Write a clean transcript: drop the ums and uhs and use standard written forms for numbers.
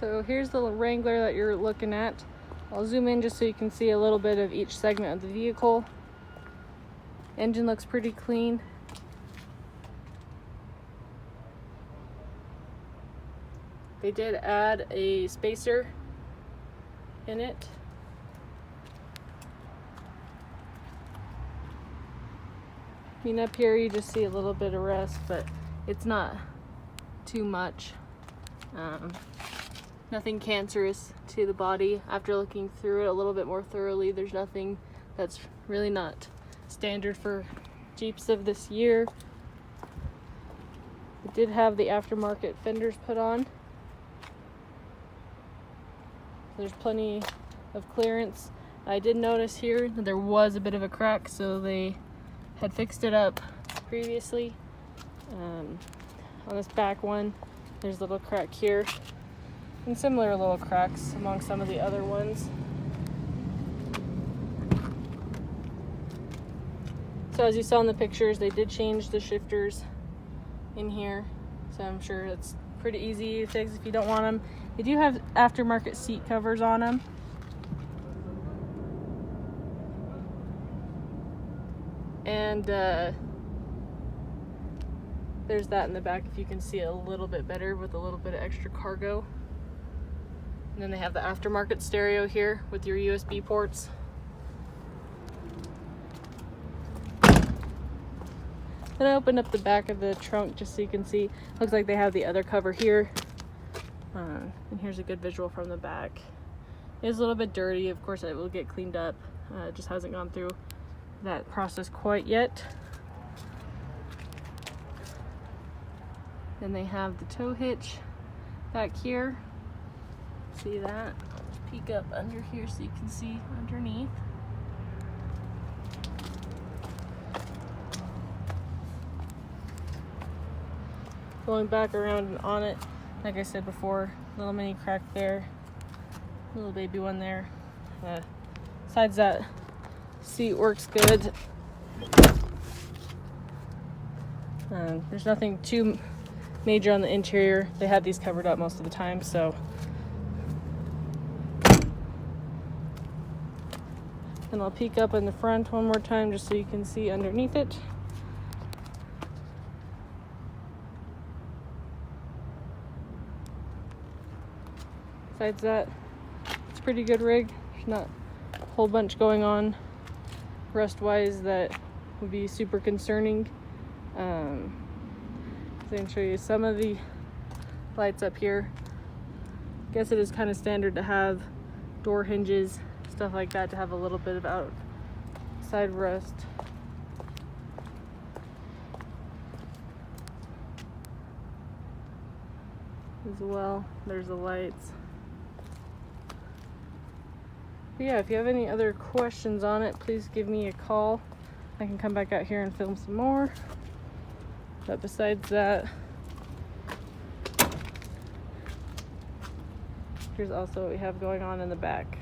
So here's the Wrangler that you're looking at. I'll zoom in just so you can see a little bit of each segment of the vehicle. Engine looks pretty clean. They did add a spacer in it. I mean, up here you just see a little bit of rust, but it's not too much. Nothing cancerous to the body. After looking through it a little bit more thoroughly, there's nothing that's really not standard for Jeeps of this year. It did have the aftermarket fenders put on. There's plenty of clearance. I did notice here that there was a bit of a crack, so they had fixed it up previously. On this back one, there's a little crack here, and similar little cracks among some of the other ones. So as you saw in the pictures, they did change the shifters in here, so I'm sure it's pretty easy to fix if you don't want them. They do have aftermarket seat covers on them. And there's that in the back if you can see it a little bit better with a little bit of extra cargo. And then they have the aftermarket stereo here with your USB ports. Then I opened up the back of the trunk just so you can see. Looks like they have the other cover here. And here's a good visual from the back. It is a little bit dirty. Of course, it will get cleaned up. It just hasn't gone through that process quite yet. Then they have the tow hitch back here. See that? Let's peek up under here so you can see underneath. Going back around and on it, like I said before, little mini crack there, little baby one there. Besides that, seat works good. There's nothing too major on the interior. They had these covered up most of the time, so. And I'll peek up in the front one more time just so you can see underneath it. Besides that, it's a pretty good rig. There's not a whole bunch going on rust-wise that would be super concerning. So I can show you some of the lights up here. I guess it is kind of standard to have door hinges, stuff like that, to have a little bit of outside rust. As well, there's the lights. But yeah, if you have any other questions on it, please give me a call. I can come back out here and film some more. But besides that, here's also what we have going on in the back.